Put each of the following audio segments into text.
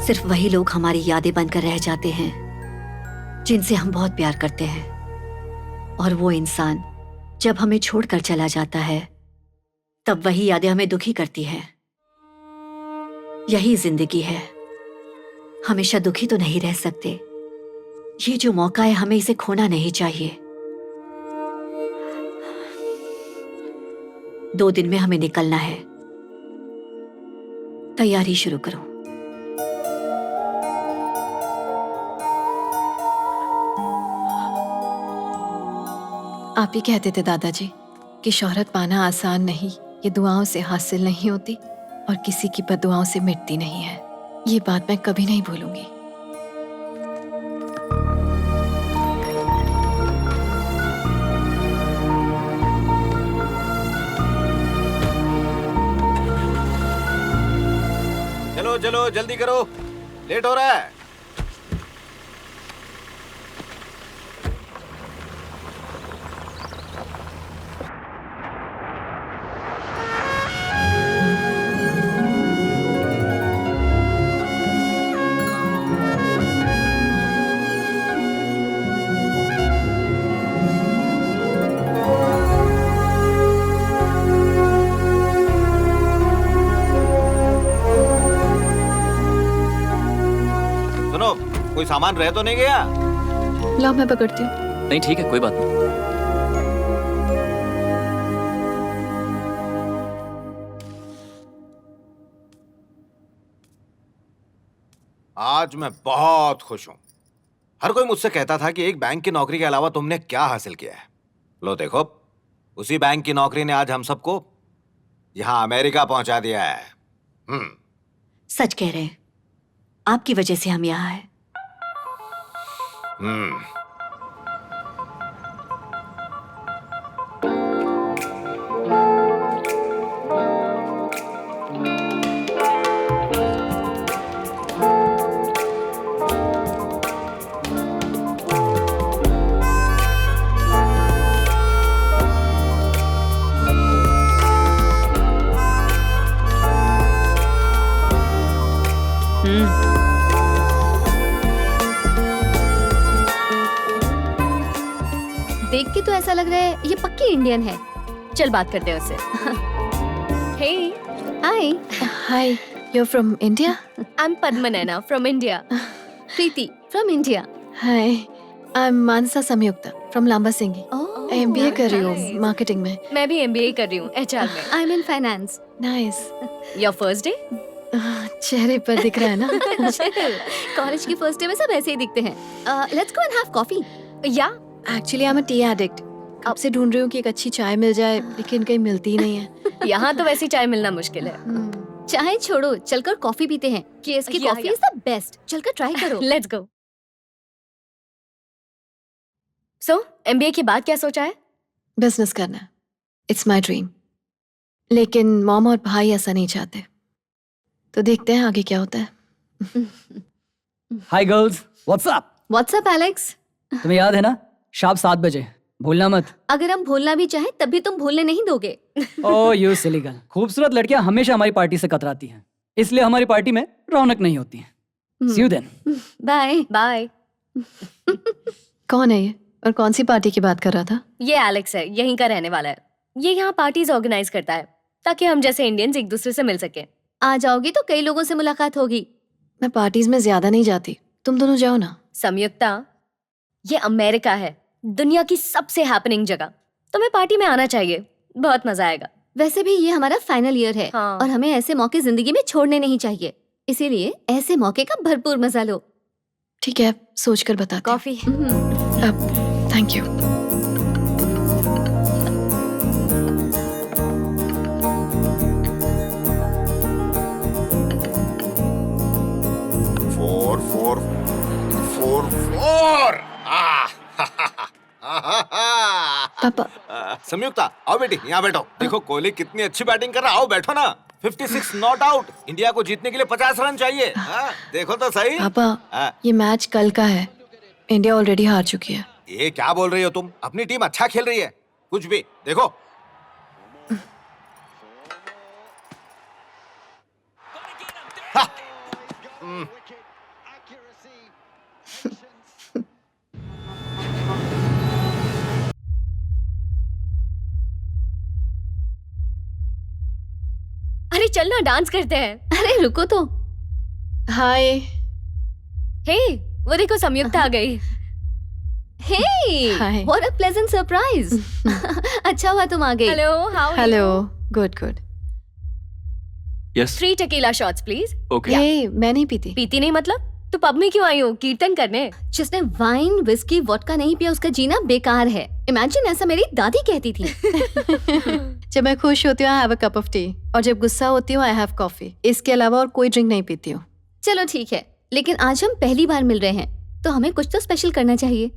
सिर्फ वही लोग हमारी यादें बनकर रह जाते हैं जिनसे हम बहुत प्यार करते हैं, और वो इंसान जब हमें छोड़कर चला जाता है तब वही यादें हमें दुखी करती हैं। यही जिंदगी है, हमेशा दुखी तो नहीं रह सकते। ये जो मौका है हमें इसे खोना नहीं चाहिए। 2 दिन में हमें निकलना है, तैयारी शुरू करो। आप ही कहते थे दादाजी कि शोहरत पाना आसान नहीं, ये दुआओं से हासिल नहीं होती और किसी की बददुआओं से मिटती नहीं है। ये बात मैं कभी नहीं भूलूंगी। चलो चलो जल्दी करो, लेट हो रहा है। सुनो, कोई सामान रह तो नहीं गया? लाओ मैं पकड़ती हूँ। नहीं ठीक है, कोई बात नहीं। आज मैं बहुत खुश हूं। हर कोई मुझसे कहता था कि एक बैंक की नौकरी के अलावा तुमने क्या हासिल किया है। लो देखो, उसी बैंक की नौकरी ने आज हम सबको यहां अमेरिका पहुंचा दिया है। सच कह रहे हैं, आपकी वजह से हम यहाँ हैं। देख के तो ऐसा लग रहा है ये पक्की इंडियन है। चल बात करते हैं उससे। Hey, hi, hi, you are from India? I am Padmanaina from India. Preeti from India. Hi, I am Mansa Sanyukta from Lambasingi. MBA कर रही हूँ मार्केटिंग में। मैं भी एमबीए कर रही हूँ एचआर में। I am in finance. Nice. Your first day? चेहरे पर दिख रहा है ना। कॉलेज की फर्स्ट डे में सब ऐसे ही दिखते हैं। Let's go and have coffee. या actually I am a tea addict. कब से ढूंढ रही हूँ कि एक अच्छी चाय मिल जाए, लेकिन कहीं मिलती ही नहीं है। यहाँ तो वैसी चाय मिलना मुश्किल है। चाय छोड़ो, चलकर कॉफी पीते हैं। केएस की कॉफी इज द बेस्ट। चलकर ट्राई करो। Let's go. सो एमबीए के बाद क्या सोचा है? बिजनेस करना है, इट्स माई ड्रीम। लेकिन मॉम और भाई ऐसा नहीं चाहते, तो देखते हैं आगे क्या होता है। Hi girls, what's up? What's up Alex. तुम्हें याद है ना, शाम 7 बजे, भूलना मत। अगर हम भूलना भी चाहें तब भी तुम भूलने नहीं दोगे। Oh you silly girl. खूबसूरत लड़कियां हमेशा हमारी पार्टी से कतराती हैं, इसलिए हमारी पार्टी में रौनक नहीं होती है। See you then. Bye bye. कौन है ये और कौन सी पार्टी की बात कर रहा था? ये एलेक्स है, यहीं का रहने वाला है। ये यहाँ पार्टीज ऑर्गेनाइज करता है ताकि हम जैसे इंडियंस एक दूसरे से मिल सके। आ जाओगी तो कई लोगों से मुलाकात होगी। मैं पार्टीज में ज्यादा नहीं जाती, तुम दोनों जाओ ना। संयुक्ता, ये अमेरिका है, दुनिया की सबसे हैपनिंग जगह। तुम्हें पार्टी में आना चाहिए, बहुत मजा आएगा। वैसे भी ये हमारा फाइनल ईयर है। हाँ। और हमें ऐसे मौके जिंदगी में छोड़ने नहीं चाहिए, इसीलिए ऐसे मौके का भरपूर मजा लो। ठीक है, सोचकर बताती हूँ। Coffee. Thank you. Four four four four. पापा। संयुक्ता, आओ बेटी, यहाँ बैठो। देखो कोहली कितनी अच्छी बैटिंग कर रहा है। आओ बैठो ना। 56 नॉट आउट। इंडिया को जीतने के लिए 50 रन चाहिए। देखो तो सही। पापा, ये मैच कल का है, इंडिया ऑलरेडी हार चुकी है। ये क्या बोल रही हो तुम? अपनी टीम अच्छा खेल रही है। कुछ भी देखो। अरे चलना डांस करते हैं। अरे रुको तो। हाय। हे वो देखो संयुक्ता आ गई। Hey, Hi. what a pleasant surprise. अच्छा हुआ तुम आ गई। Hello how hello. Good good. Yes 3 tequila shots please. Okay ये मैं नहीं पीती। पीती नहीं मतलब? तो पब में क्यों आई हो? कीर्तन करने? जिसने वाइन विस्की वोडका नहीं पिया उसका जीना बेकार है। इमेजिन ऐसा मेरी दादी कहती थी। जब मैं खुश होती हूँ I have a cup of T और जब गुस्सा होती हूँ आई हैव कॉफी। इसके अलावा और कोई ड्रिंक नहीं पीती हूँ। चलो ठीक है, लेकिन आज हम पहली बार मिल रहे हैं तो हमें कुछ तो स्पेशल करना चाहिए।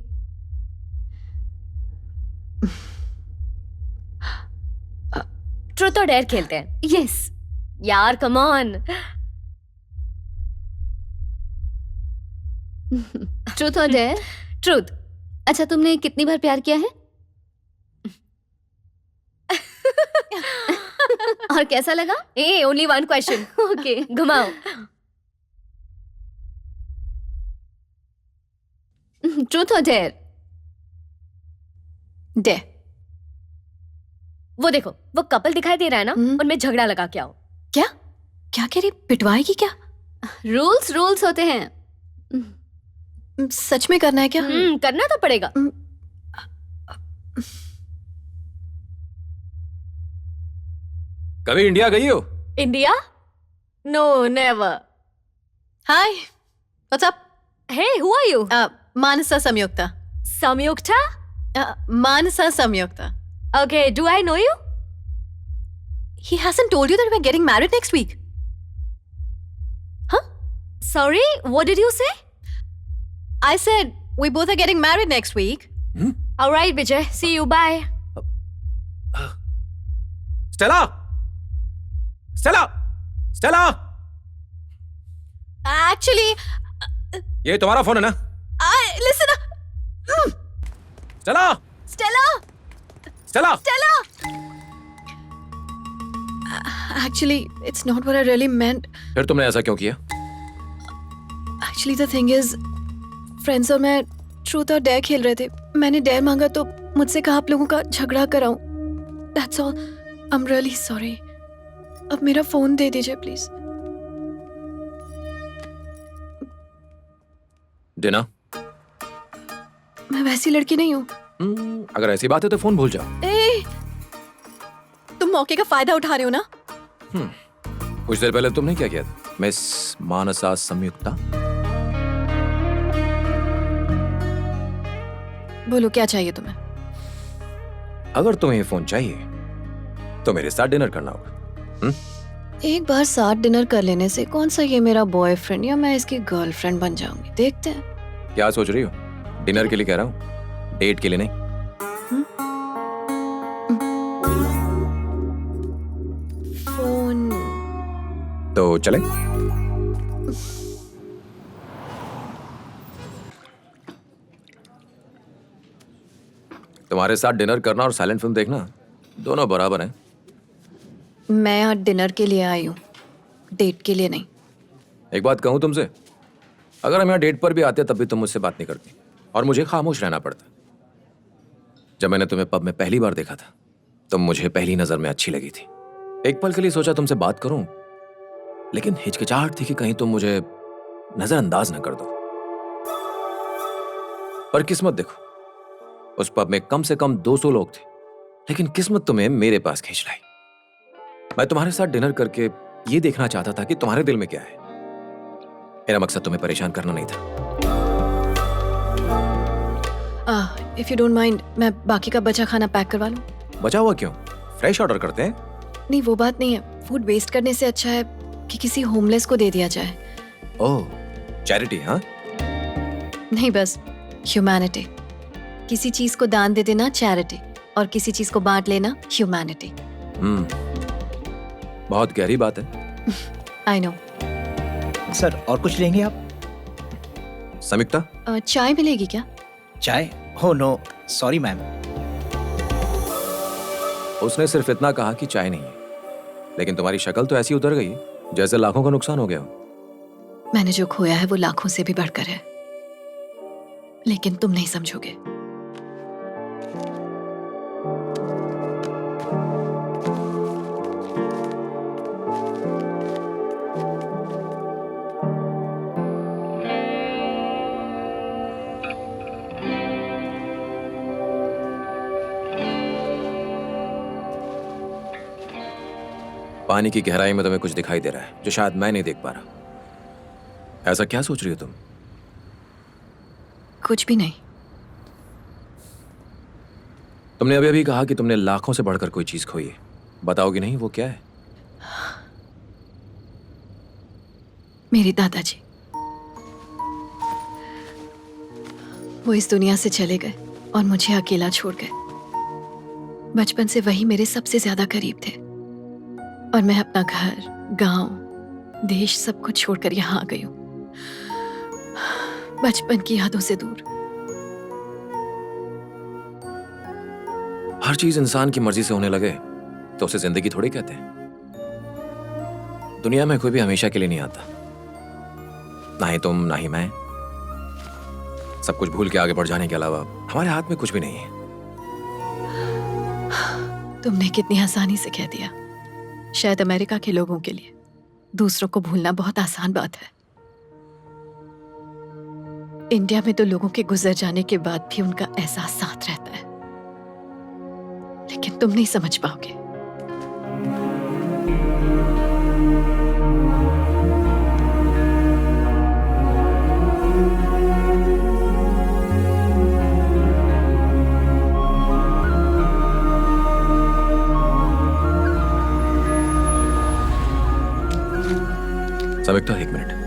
ट्रूथ और डेयर खेलते हैं। यस। यार कम ऑन। ट्रूथ और डेयर। ट्रूथ। अच्छा तुमने कितनी बार प्यार किया है? और कैसा लगा? A only 1 question. ओके। घुमाओ। ट्रूथ और डेयर। डे। वो देखो वो कपल दिखाई दे रहा है ना, उनमें झगड़ा लगा के आओ। क्या क्या कह रही? पिटवाएगी क्या? रूल्स रूल्स होते हैं। सच में करना है क्या? करना तो पड़ेगा। कभी इंडिया गई हो? India? No never. Hi what's up? Hey who are you? Mansa Sanyukta. Sanyukta? Mansa Sanyukta. Okay do I know you? He hasn't told you that we're getting married next week. Huh? Sorry, what did you say? I said we both are getting married next week. All right, Vijay. See you. Bye. Stella, Stella, Stella, Actually, ये तुम्हारा phone है ना? listen. Stella, Stella. Stella, Stella. Actually, it's not what I really meant. फिर तुमने ऐसा क्यों किया? Actually, the thing is, friends और मैं ट्रूथ और डेयर खेल रहे थे। मैंने डेयर मांगा तो मुझसे कहा आप लोगों का झगड़ा कराऊं। That's all. I'm really sorry. अब मेरा फोन दे दीजिए प्लीज। डिना, मैं वैसी लड़की नहीं हूँ। अगर ऐसी बात है तो फोन भूल जाओ। ए, तुम मौके का फायदा उठा रहे हो ना? कुछ देर पहले तुमने क्या किया था? मिस मानसा संयुक्ता। बोलो क्या चाहिए तुम्हें? अगर तुम्हें ये फोन चाहिए तो मेरे साथ डिनर करना होगा। एक बार साथ डिनर कर लेने से कौन सा ये मेरा बॉयफ्रेंड या मैं इसकी गर्लफ्रेंड बन जाऊंगी। देखते हैं। क्या सोच रही हो? डिनर के लिए कह रहा हूँ, डेट के लिए नहीं। फोन तो चले? तुम्हारे साथ डिनर करना और साइलेंट फिल्म देखना दोनों बराबर हैं। मैं यहाँ डिनर के लिए आई हूँ, डेट के लिए नहीं। एक बात कहूँ तुमसे, अगर हम यहाँ डेट पर भी आते तब भी तुम मुझसे बात नहीं करती और मुझे खामोश रहना पड़ता। जब मैंने तुम्हें पब में पहली बार देखा था तुम मुझे पहली नजर में अच्छी लगी थी। एक पल के लिए सोचा तुमसे बात करूं, लेकिन हिचकिचाहट थी कि कहीं तुम मुझे नजरअंदाज न कर दो। पर किस्मत देखो, उस पब में कम से कम 200 लोग थे, लेकिन किस्मत तुम्हें मेरे पास खींच लाई। मैं तुम्हारे साथ डिनर करके ये देखना चाहता था कि तुम्हारे दिल में क्या है। मेरा मकसद तुम्हें परेशान करना नहीं था। इफ यू डोंट माइंड मैं बाकी का बचा खाना पैक करवा लूं? बचा हुआ क्यों? फ्रेश ऑर्डर करते हैं। नहीं वो बात नहीं है, फूड वेस्ट करने से अच्छा है कि किसी होमलेस को दे दिया जाए। ओह, चैरिटी। हाँ, नहीं बस ह्यूमैनिटी। किसी चीज को दान दे देना चैरिटी और किसी चीज को बांट लेना ह्यूमैनिटी। बहुत गहरी बात है। I know. सर और कुछ लेंगे आप? संयुक्ता, चाय मिलेगी क्या? चाय? हो नो सॉरी मैम। उसने सिर्फ इतना कहा कि चाय नहीं है, लेकिन तुम्हारी शक्ल तो ऐसी उतर गई जैसे लाखों का नुकसान हो गया हो। मैंने जो खोया है वो लाखों से भी बढ़कर है, लेकिन तुम नहीं समझोगे। पानी की गहराई में तुम्हें कुछ दिखाई दे रहा है जो शायद मैं नहीं देख पा रहा। ऐसा क्या सोच रही हो तुम? कुछ भी नहीं। तुमने अभी अभी कहा कि तुमने लाखों से बढ़कर कोई चीज खोई है। बताओगी नहीं वो क्या है? मेरे दादाजी, वो इस दुनिया से चले गए और मुझे अकेला छोड़ गए। बचपन से वही मेरे सबसे ज्यादा करीब थे और मैं अपना घर, गांव, देश सब कुछ छोड़कर यहां आ गई हूं, बचपन की यादों से दूर। हर चीज इंसान की मर्जी से होने लगे तो उसे जिंदगी थोड़ी कहते हैं। दुनिया में कोई भी हमेशा के लिए नहीं आता, ना ही तुम ना ही मैं। सब कुछ भूल के आगे बढ़ जाने के अलावा हमारे हाथ में कुछ भी नहीं है। तुमने कितनी आसानी से कह दिया। शायद अमेरिका के लोगों के लिए दूसरों को भूलना बहुत आसान बात है। इंडिया में तो लोगों के गुजर जाने के बाद भी उनका एहसास साथ रहता है, लेकिन तुम नहीं समझ पाओगे। समिक्ता, एक मिनट।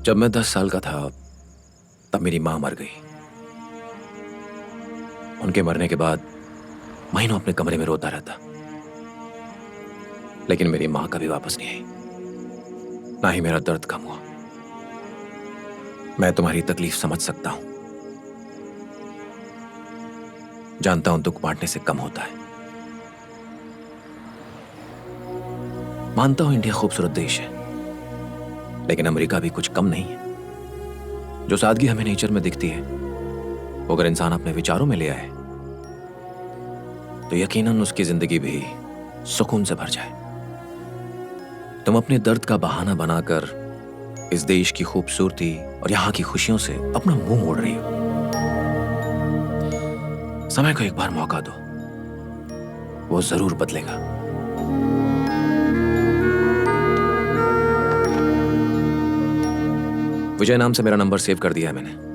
जब मैं 10 साल का था तब मेरी मां मर गई। उनके मरने के बाद महीनों अपने कमरे में रोता रहता, लेकिन मेरी मां कभी वापस नहीं आई, ना ही मेरा दर्द कम हुआ। मैं तुम्हारी तकलीफ समझ सकता हूं, जानता हूं दुख बांटने से कम होता है। मानता हूं इंडिया खूबसूरत देश है, लेकिन अमेरिका भी कुछ कम नहीं है। जो सादगी हमें नेचर में दिखती है, वो अगर इंसान अपने विचारों में ले आए तो यकीनन उसकी जिंदगी भी सुकून से भर जाए। तुम अपने दर्द का बहाना बनाकर इस देश की खूबसूरती और यहां की खुशियों से अपना मुंह मोड़ रही हो। समय को एक बार मौका दो, वो जरूर बदलेगा। विजय नाम से मेरा नंबर सेव कर दिया है मैंने।